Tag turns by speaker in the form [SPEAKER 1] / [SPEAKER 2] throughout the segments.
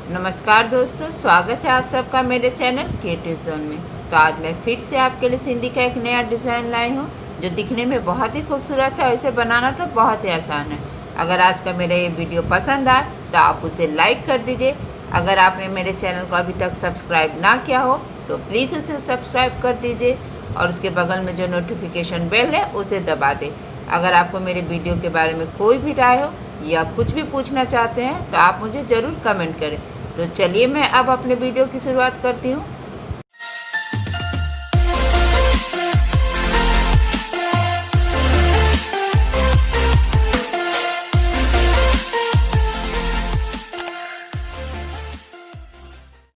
[SPEAKER 1] नमस्कार दोस्तों, स्वागत है आप सबका मेरे चैनल क्रिएटिव जोन में। तो आज मैं फिर से आपके लिए सिंधी का एक नया डिज़ाइन लाई हूँ जो दिखने में बहुत ही खूबसूरत है और इसे बनाना तो बहुत ही आसान है। अगर आज का मेरा ये वीडियो पसंद आए तो आप उसे लाइक कर दीजिए। अगर आपने मेरे चैनल को अभी तक सब्सक्राइब ना किया हो तो प्लीज़ उसे सब्सक्राइब कर दीजिए और उसके बगल में जो नोटिफिकेशन बेल है उसे दबा दें। अगर आपको मेरे वीडियो के बारे में कोई भी राय हो या कुछ भी पूछना चाहते हैं तो आप मुझे ज़रूर कमेंट करें। तो चलिए मैं अब अपने वीडियो की शुरुआत करती हूँ।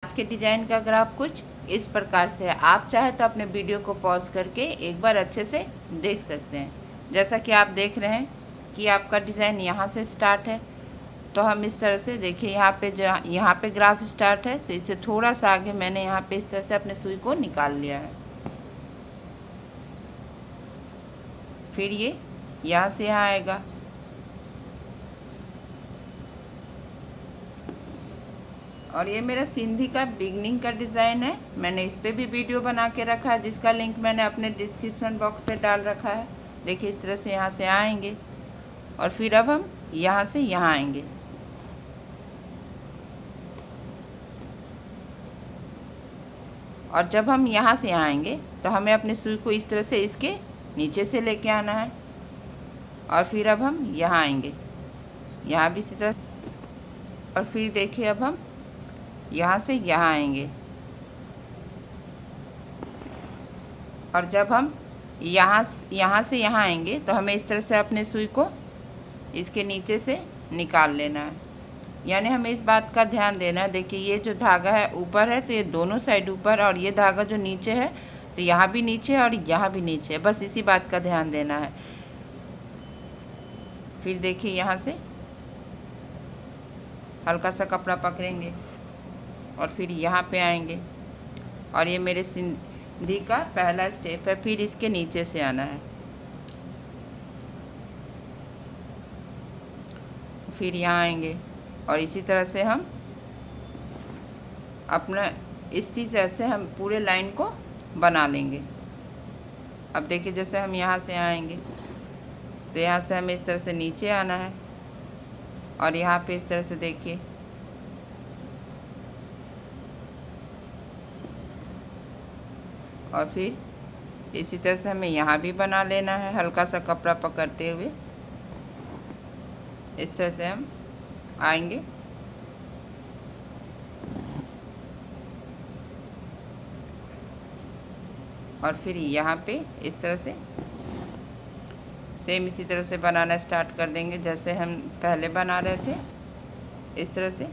[SPEAKER 1] आज के डिजाइन का ग्राफ कुछ इस प्रकार से है। आप चाहे तो अपने वीडियो को पॉज करके एक बार अच्छे से देख सकते हैं। जैसा कि आप देख रहे हैं कि आपका डिज़ाइन यहाँ से स्टार्ट है, तो हम इस तरह से देखिए यहाँ पे ग्राफ स्टार्ट है, तो इससे थोड़ा सा आगे मैंने यहाँ पे इस तरह से अपने सुई को निकाल लिया है। फिर ये यहाँ से यहाँ आएगा और ये मेरा सिंधी का बिगनिंग का डिज़ाइन है। मैंने इस पर भी वीडियो बना के रखा है जिसका लिंक मैंने अपने डिस्क्रिप्शन बॉक्स पे डाल रखा है। देखिए इस तरह से यहाँ से आएंगे और फिर अब हम यहाँ से यहाँ आएंगे और जब हम यहाँ से आएंगे तो हमें अपने सुई को इस तरह से इसके नीचे से लेके आना है और फिर अब हम यहाँ आएंगे, यहाँ भी इसी तरह, और फिर देखिए अब हम यहाँ से यहाँ आएंगे और जब हम यहाँ से यहाँ आएंगे तो हमें इस तरह से अपने सुई को इसके नीचे से निकाल लेना है। यानी हमें इस बात का ध्यान देना है, देखिए ये जो धागा है ऊपर है तो ये दोनों साइड ऊपर, और ये धागा जो नीचे है तो यहाँ भी नीचे है और यहाँ भी नीचे है। बस इसी बात का ध्यान देना है। फिर देखिए यहाँ से हल्का सा कपड़ा पकड़ेंगे और फिर यहाँ पे आएंगे और ये मेरे सिंधी का पहला स्टेप है। फिर इसके नीचे से आना है, फिर यहाँ आएंगे और इसी तरह से हम अपना इस तरह से हम पूरे लाइन को बना लेंगे। अब देखिए जैसे हम यहाँ से आएंगे तो यहाँ से हमें इस तरह से नीचे आना है और यहाँ पे इस तरह से देखिए और फिर इसी तरह से हमें यहाँ भी बना लेना है, हल्का सा कपड़ा पकड़ते हुए इस तरह से हम आएंगे और फिर यहाँ पे इस तरह से सेम इसी तरह से बनाना स्टार्ट कर देंगे जैसे हम पहले बना रहे थे, इस तरह से।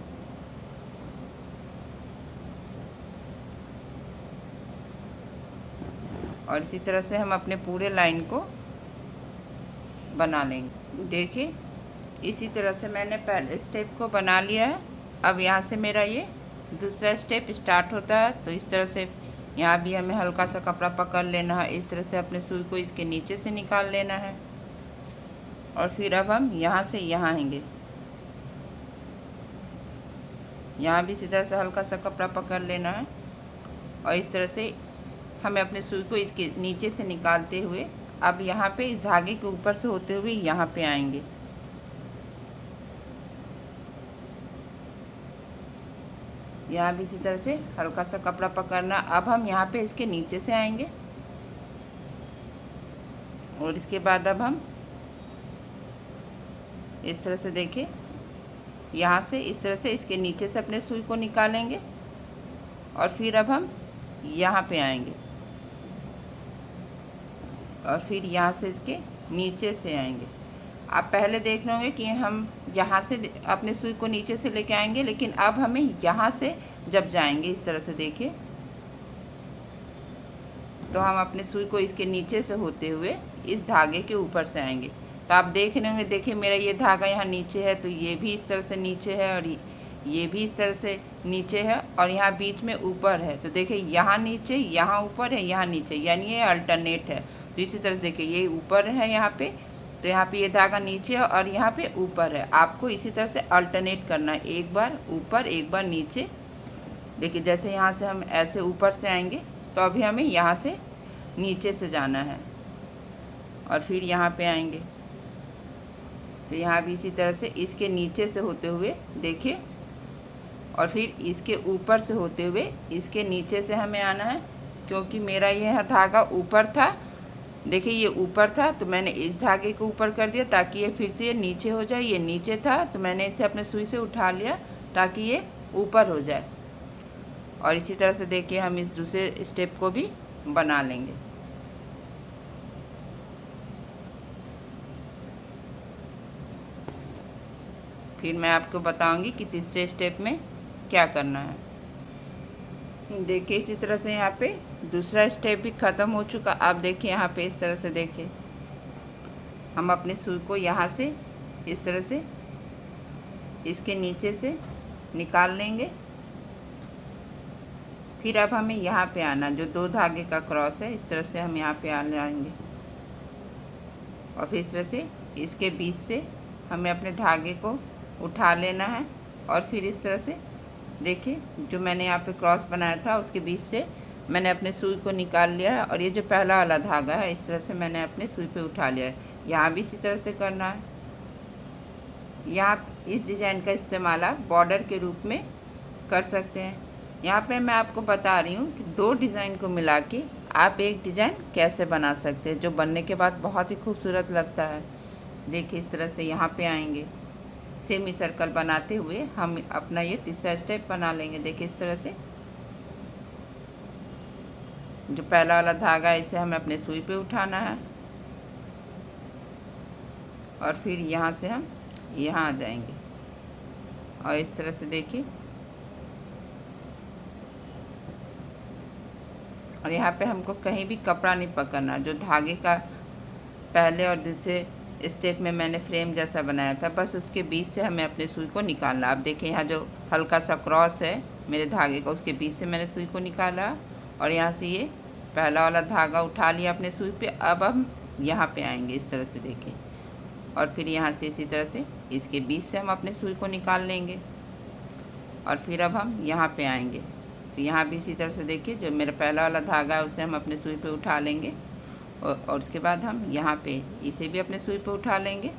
[SPEAKER 1] और इसी तरह से हम अपने पूरे लाइन को बना लेंगे। देखिए इसी तरह से मैंने पहले स्टेप को बना लिया है। अब यहाँ से मेरा ये दूसरा स्टेप स्टार्ट होता है, तो इस तरह से यहाँ भी हमें हल्का सा कपड़ा पकड़ लेना है, इस तरह से अपने सुई को इसके नीचे से निकाल लेना है और फिर अब हम यहाँ से यहाँ आएंगे, यहाँ भी इसी तरह से हल्का सा कपड़ा पकड़ लेना है और इस तरह से हमें अपने सुई को इसके नीचे से निकालते हुए अब यहाँ पे इस धागे के ऊपर से होते हुए यहाँ पे आएंगे। यहाँ भी इसी तरह से हल्का सा कपड़ा पकड़ना। अब हम यहाँ पे इसके नीचे से आएंगे और इसके बाद अब हम इस तरह से देखिए यहाँ से इस तरह से इसके नीचे से अपने सुई को निकालेंगे और फिर अब हम यहाँ पे आएंगे और फिर यहाँ से इसके नीचे से आएंगे। आप पहले देख रहे होंगे कि हम यहाँ से अपने सुई को नीचे से लेके आएंगे, लेकिन अब हमें यहाँ से जब जाएंगे इस तरह से देखिए तो हम अपने सुई को इसके नीचे से होते हुए इस धागे के ऊपर से आएंगे। तो आप देख रहे होंगे, देखिए मेरा ये धागा यहाँ नीचे है तो ये भी इस तरह से नीचे है और ये भी इस तरह से नीचे है और यहाँ बीच में ऊपर है। तो देखिए यहाँ नीचे, यहाँ ऊपर है, यहाँ नीचे, यानी ये अल्टरनेट है। तो इसी तरह से देखिए ये ऊपर है यहाँ पे तो यहाँ पे ये धागा नीचे है और यहाँ पे ऊपर है। आपको इसी तरह से अल्टरनेट करना है, एक बार ऊपर एक बार नीचे। देखिए जैसे यहाँ से हम ऐसे ऊपर से आएंगे तो अभी हमें यहाँ से नीचे से जाना है और फिर यहाँ पे आएंगे तो यहाँ भी इसी तरह से इसके नीचे से होते हुए देखिए, और फिर इसके ऊपर से होते हुए इसके नीचे से हमें आना है। क्योंकि मेरा यह धागा ऊपर था, देखिए ये ऊपर था तो मैंने इस धागे को ऊपर कर दिया ताकि ये फिर से ये नीचे हो जाए। ये नीचे था तो मैंने इसे अपने सुई से उठा लिया ताकि ये ऊपर हो जाए। और इसी तरह से देखिए हम इस दूसरे स्टेप को भी बना लेंगे। फिर मैं आपको बताऊंगी कि तीसरे स्टेप में क्या करना है। देखिए इसी तरह से यहाँ पे दूसरा स्टेप भी ख़त्म हो चुका। आप देखिए यहाँ पे इस तरह से देखिए हम अपने सुई को यहाँ से इस तरह से इसके नीचे से निकाल लेंगे। फिर अब हमें यहाँ पे आना, जो दो धागे का क्रॉस है इस तरह से हम यहाँ पे आ जाएंगे और फिर इस तरह से इसके बीच से हमें अपने धागे को उठा लेना है और फिर इस तरह से देखिए जो मैंने यहाँ पे क्रॉस बनाया था उसके बीच से मैंने अपने सुई को निकाल लिया है और ये जो पहला वाला धागा है इस तरह से मैंने अपने सुई पे उठा लिया है। यहाँ भी इसी तरह से करना है। यहाँ इस डिज़ाइन का इस्तेमाल आप बॉर्डर के रूप में कर सकते हैं। यहाँ पे मैं आपको बता रही हूँ कि दो डिज़ाइन को मिला के आप एक डिज़ाइन कैसे बना सकते हैं जो बनने के बाद बहुत ही खूबसूरत लगता है। देखिए इस तरह से यहाँ पे आएंगे, सेमी सर्कल बनाते हुए हम अपना ये तीसरा स्टेप बना लेंगे। देखिए इस तरह से जो पहला वाला धागा है इसे हमें अपने सुई पे उठाना है और फिर यहाँ से हम यहाँ आ जाएंगे और इस तरह से देखिए, और यहाँ पे हमको कहीं भी कपड़ा नहीं पकड़ना। जो धागे का पहले और दूसरे स्टेप में मैंने फ्रेम जैसा बनाया था बस उसके बीच से हमें अपने सुई को निकालना। आप देखिए यहाँ जो हल्का सा क्रॉस है मेरे धागे का उसके बीच से मैंने सुई को निकाला और यहाँ से ये पहला वाला धागा उठा लिया अपने सुई पे। अब हम यहाँ पे आएंगे इस तरह से देखिए और फिर यहाँ से इसी तरह से इसके बीच से हम अपने सुई को निकाल लेंगे और फिर अब हम यहाँ पे आएंगे तो यहाँ भी इसी तरह से देखिए जो मेरा पहला वाला धागा है उसे हम अपने सुई पे उठा लेंगे और उसके बाद हम यहाँ पे इसे भी अपने सुई पे उठा लेंगे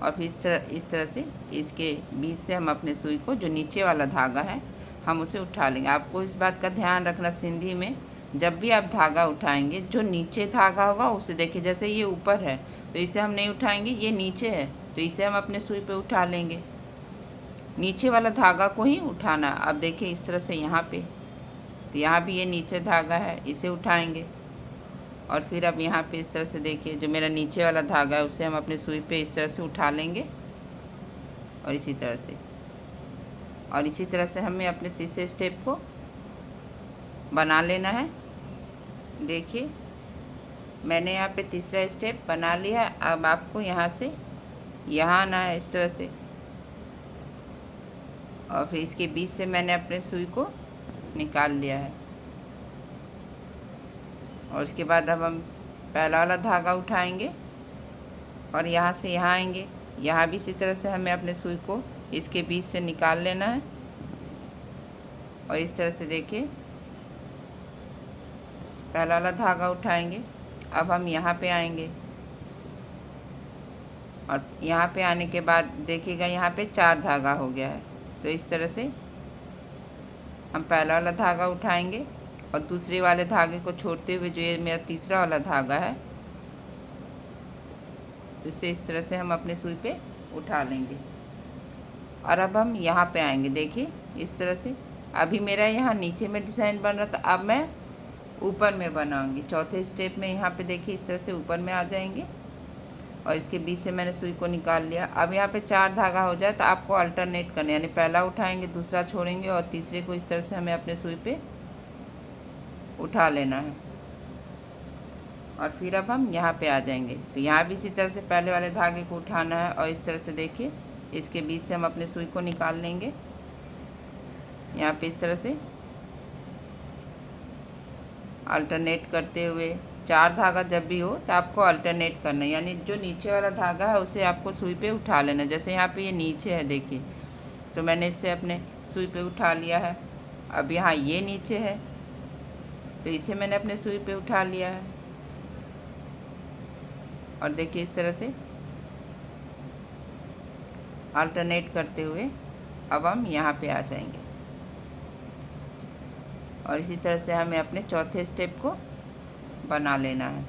[SPEAKER 1] और फिर इस तरह से इसके बीच से हम अपने सुई को जो नीचे वाला धागा है हम उसे उठा लेंगे। आपको इस बात का ध्यान रखना, सिंधी में जब भी आप धागा उठाएंगे जो नीचे धागा होगा उसे देखिए, जैसे ये ऊपर है तो इसे हम नहीं उठाएंगे, ये नीचे है तो इसे हम अपने सुई पे उठा लेंगे। नीचे वाला धागा को ही उठाना। अब देखिए इस तरह से यहाँ पे तो यहाँ भी ये नीचे धागा है इसे उठाएंगे और फिर अब यहाँ पे इस तरह से देखिए जो मेरा नीचे वाला धागा है उसे हम अपने सुई पे इस तरह से उठा लेंगे और इसी तरह से हमें अपने तीसरे स्टेप को बना लेना है। देखिए मैंने यहाँ पे तीसरा स्टेप बना लिया है। अब आपको यहाँ से यहाँ आना है इस तरह से और फिर इसके बीच से मैंने अपने सुई को निकाल लिया है और उसके बाद अब हम पहला वाला धागा उठाएंगे और यहाँ से यहाँ आएंगे। यहाँ भी इसी तरह से हमें अपने सुई को इसके बीच से निकाल लेना है और इस तरह से देखिए पहला वाला धागा उठाएंगे। अब हम यहाँ पे आएंगे और यहाँ पे आने के बाद देखिएगा यहाँ पे 4 धागा हो गया है तो इस तरह से हम पहला वाला धागा उठाएंगे और दूसरे वाले धागे को छोड़ते हुए जो ये मेरा तीसरा वाला धागा है इसे इस तरह से हम अपने सुई पे उठा लेंगे और अब हम यहाँ पे आएंगे। देखिए इस तरह से अभी मेरा यहाँ नीचे में डिज़ाइन बन रहा था, अब मैं ऊपर में बनाऊंगी। चौथे स्टेप में यहाँ पे देखिए इस तरह से ऊपर में आ जाएंगे और इसके बीच से मैंने सुई को निकाल लिया। अब यहाँ पे 4 धागा हो जाए तो आपको अल्टरनेट करना, यानी पहला उठाएंगे दूसरा छोड़ेंगे और तीसरे को इस तरह से हमें अपने सुई पे उठा लेना है और फिर अब हम यहाँ पे आ जाएंगे। तो यहाँ भी इसी तरह से पहले वाले धागे को उठाना है और इस तरह से देखिए इसके बीच से हम अपने सुई को निकाल लेंगे। यहाँ पे इस तरह से अल्टरनेट करते हुए 4 धागा जब भी हो तो आपको अल्टरनेट करना है, यानी जो नीचे वाला धागा है उसे आपको सुई पे उठा लेना। जैसे यहाँ पे ये नीचे है देखिए, तो मैंने इससे अपने सुई पे उठा लिया है। अब यहाँ ये नीचे है तो इसे मैंने अपने सुई पे उठा लिया है, और देखिए इस तरह से अल्टरनेट करते हुए अब हम यहाँ पे आ जाएंगे। और इसी तरह से हमें अपने चौथे स्टेप को बना लेना है।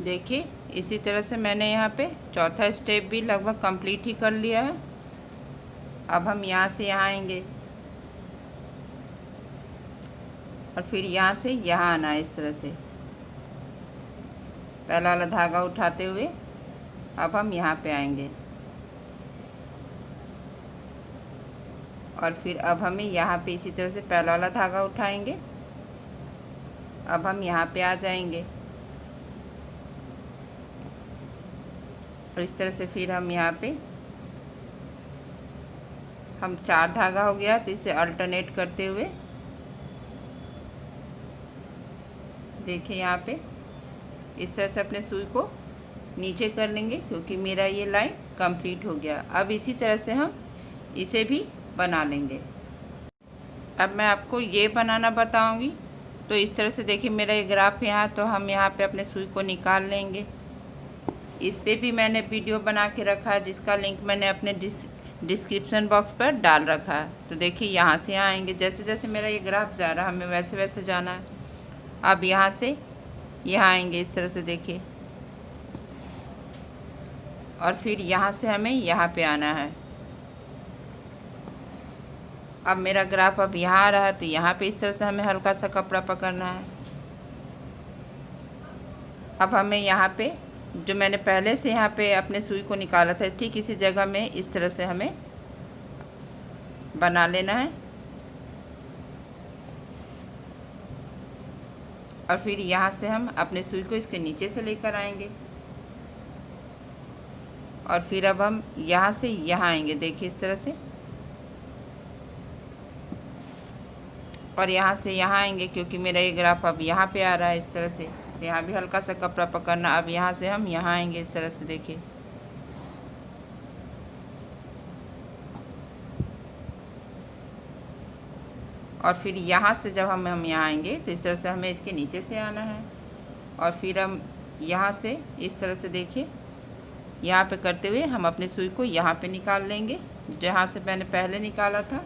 [SPEAKER 1] देखिए इसी तरह से मैंने यहाँ पे चौथा स्टेप भी लगभग कंप्लीट ही कर लिया है। अब हम यहाँ से यहाँ आएंगे और फिर यहाँ से यहाँ आना है। इस तरह से पहला वाला धागा उठाते हुए अब हम यहाँ पे आएंगे, और फिर अब हमें यहाँ पे इसी तरह से पहला वाला धागा उठाएंगे। अब हम यहाँ पे आ जाएंगे और इस तरह से फिर हम यहाँ पे हम 4 धागा हो गया तो इसे अल्टरनेट करते हुए देखिए यहाँ पे इस तरह से अपने सुई को नीचे कर लेंगे, क्योंकि मेरा ये लाइन कंप्लीट हो गया। अब इसी तरह से हम इसे भी बना लेंगे। अब मैं आपको ये बनाना बताऊंगी। तो इस तरह से देखिए मेरा ये ग्राफ यहाँ, तो हम यहाँ पे अपने सुई को निकाल लेंगे। इस पे भी मैंने वीडियो बना के रखा है, जिसका लिंक मैंने अपने डिस्क्रिप्शन बॉक्स पर डाल रखा है। तो देखिए यहाँ से यहाँ आएंगे, जैसे जैसे मेरा ये ग्राफ जा रहा है हमें वैसे वैसे जाना है। अब यहाँ से यहाँ आएंगे इस तरह से देखिए, और फिर यहाँ से हमें यहाँ पे आना है। अब मेरा ग्राफ अब यहाँ आ रहा है, तो यहाँ पे इस तरह से हमें हल्का सा कपड़ा पकड़ना है। अब हमें यहाँ पे जो मैंने पहले से यहाँ पे अपने सुई को निकाला था, ठीक इसी जगह में इस तरह से हमें बना लेना है। और फिर यहाँ से हम अपने सुई को इसके नीचे से लेकर आएंगे, और फिर अब हम यहाँ से यहाँ आएंगे देखिए इस तरह से, और यहाँ से यहाँ आएंगे, क्योंकि मेरा ये ग्राफ अब यहाँ पे आ रहा है इस तरह से। तो यहाँ भी हल्का सा कपड़ा पकड़ना। अब यहाँ से हम यहाँ आएंगे इस तरह से देखिए, और फिर यहाँ से जब हम यहाँ आएंगे तो इस तरह से हमें इसके नीचे से आना है। और फिर हम यहाँ से इस तरह से देखिए यहाँ पे करते हुए हम अपने सुई को यहाँ पे निकाल लेंगे, जहाँ से मैंने पहले निकाला था।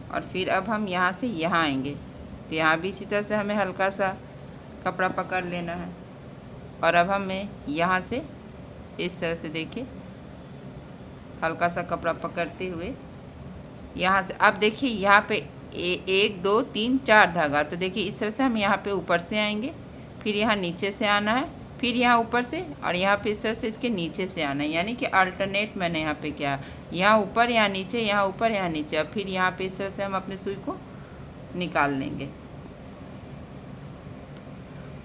[SPEAKER 1] और फिर अब हम यहाँ से यहाँ आएंगे, तो यहाँ भी इसी तरह से हमें हल्का सा कपड़ा पकड़ लेना है। और अब हमें यहाँ से इस तरह से देखिए हल्का सा कपड़ा पकड़ते हुए यहाँ से, अब देखिए यहाँ पे 1 2 3 4 धागा। तो देखिए इस तरह से हम यहाँ पे ऊपर से आएंगे, फिर यहाँ नीचे से आना है, फिर यहाँ ऊपर से, और यहाँ पे इस तरह से इसके नीचे से आना है। यानी कि अल्टरनेट मैंने यहाँ पे किया, यहाँ ऊपर यहाँ नीचे, यहाँ ऊपर यहाँ नीचे। अब फिर यहाँ पे इस तरह से हम अपने सुई को निकाल लेंगे,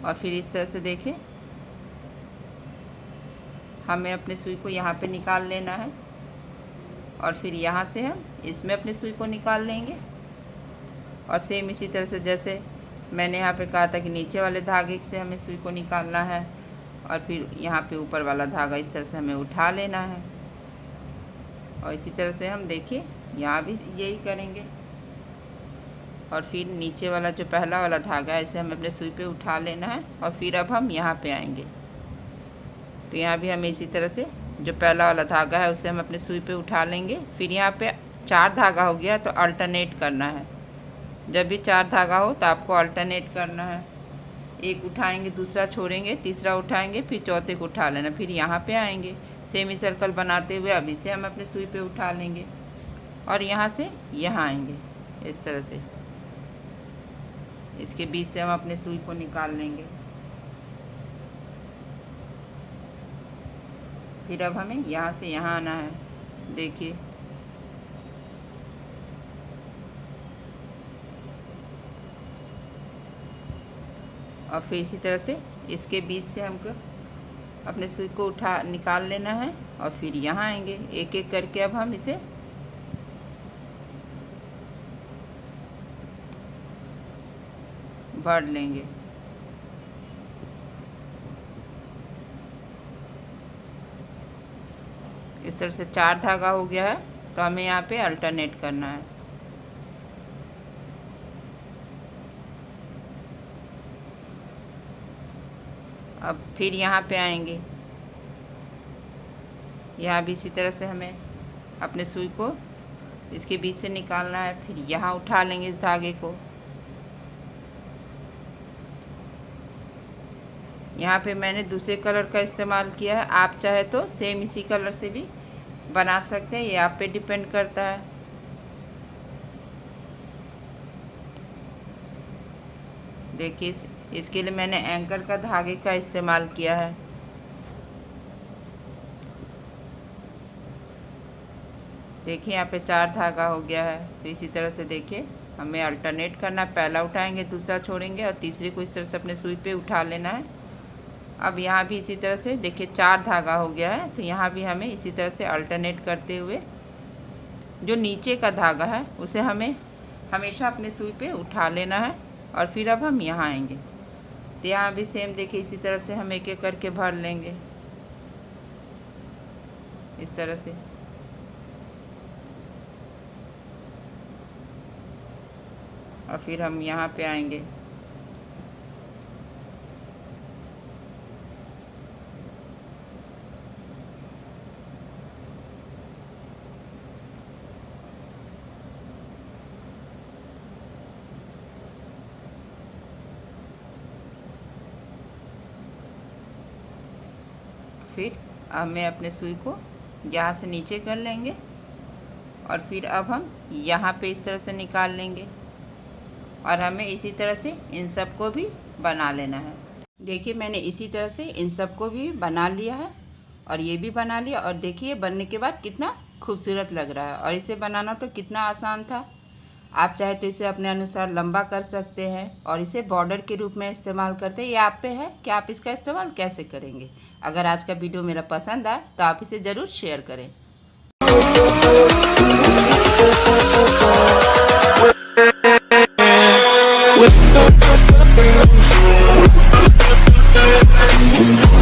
[SPEAKER 1] और फिर इस तरह से देखिए हमें अपने सुई को यहाँ पे निकाल लेना है। और फिर यहाँ से हम इसमें अपने सुई को निकाल लेंगे, और सेम इसी तरह से जैसे मैंने यहाँ पे कहा था कि नीचे वाले धागे से हमें सुई को निकालना है, और फिर यहाँ पे ऊपर वाला धागा इस तरह से हमें उठा लेना है। और इसी तरह से हम देखिए यहाँ भी यही करेंगे। और फिर नीचे वाला जो पहला वाला धागा है इसे हमें अपने सुई पे उठा लेना है, और फिर अब हम यहाँ पे आएंगे। तो यहाँ भी हमें इसी तरह से जो पहला वाला धागा है उसे हम अपने सुई पे उठा लेंगे। फिर यहाँ पे 4 धागा हो गया, तो अल्टरनेट करना है। जब भी 4 धागा हो तो आपको अल्टरनेट करना है। एक उठाएंगे, दूसरा छोड़ेंगे, तीसरा उठाएंगे, फिर चौथे को उठा लेना, फिर यहाँ पे आएंगे सेमी सर्कल बनाते हुए। अब इसे हम अपने सुई पे उठा लेंगे, और यहाँ से यहाँ आएंगे इस तरह से, इसके बीच से हम अपने सुई को निकाल लेंगे। फिर अब हमें यहाँ से यहाँ आना है। देखिए और फिर इसी तरह से इसके बीच से हमको अपने सुई को निकाल लेना है और फिर यहाँ आएंगे। एक एक करके अब हम इसे भर लेंगे। इस तरह से 4 धागा हो गया है, तो हमें यहाँ पे अल्टरनेट करना है। अब फिर यहाँ पे आएंगे, यहाँ भी इसी तरह से हमें अपने सुई को इसके बीच से निकालना है। फिर यहाँ उठा लेंगे इस धागे को। यहाँ पे मैंने दूसरे कलर का इस्तेमाल किया है, आप चाहे तो सेम इसी कलर से भी बना सकते हैं, ये आप पे डिपेंड करता है। देखिए इसके लिए मैंने एंकर का धागे का इस्तेमाल किया है। देखिए यहाँ पे 4 धागा हो गया है। तो इसी तरह से देखिए हमें अल्टरनेट करना, पहला उठाएंगे, दूसरा छोड़ेंगे और तीसरे को इस तरह से अपने सुई पे उठा लेना है। अब यहाँ भी इसी तरह से देखिए 4 धागा हो गया है, तो यहाँ भी हमें इसी तरह से अल्टरनेट करते हुए जो नीचे का धागा है उसे हमें हमेशा अपने सुई पे उठा लेना है और फिर अब हम यहाँ आएंगे। तो यहाँ भी सेम देखिए इसी तरह से हम एक एक करके भर लेंगे इस तरह से। और फिर हम यहाँ पे आएंगे। फिर हमें अपने सुई को यहाँ से नीचे कर लेंगे और फिर अब हम यहाँ पे इस तरह से निकाल लेंगे और हमें इसी तरह से इन सब को भी बना लेना है। देखिए मैंने इसी तरह से इन सब को भी बना लिया है और ये भी बना लिया, और देखिए बनने के बाद कितना खूबसूरत लग रहा है। और इसे बनाना तो कितना आसान था। आप चाहे तो इसे अपने अनुसार लंबा कर सकते हैं और इसे बॉर्डर के रूप में इस्तेमाल करते हैं। ये आप पे है कि आप इसका इस्तेमाल कैसे करेंगे। अगर आज का वीडियो मेरा पसंद आए तो आप इसे ज़रूर शेयर करें।